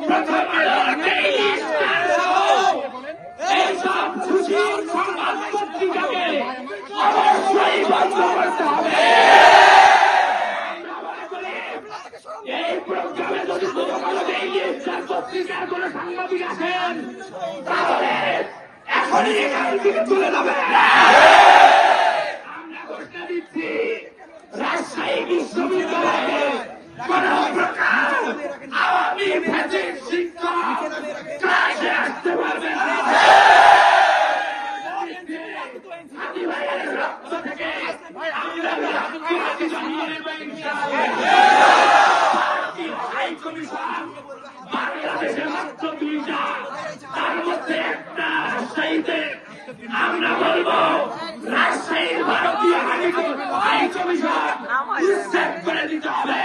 প্রথম আলোর daily star সহ এইসব খুশির সংবাদ পত্রিকাকে অবশ্যই বন্ধ করতে হবে। এই প্রোগ্রামে যদি কোনো ডেইলি স্টার পত্রিকার কোন সাংবাদিক আছেন তাহলে এখনই এখান থেকে তুলে দেবে। আমরা ঘোষণা দিচ্ছি রাজশাহী বিশ্ববিদ্যালয়ে কোন প্রকার আওয়ামী ফ্যাসিস্ট শিক্ষক ক্লাসে আসতে পারবে না। রক্ত থেকে আমরা হাই কমিশন বাংলাদেশের মাত্র 2টা, তার মধ্যে একটা রাজশাহীতে। আমরা বলবো রাজশাহীর ভারতীয় হাই কমিশন উচ্ছেদ করে দিতে হবে।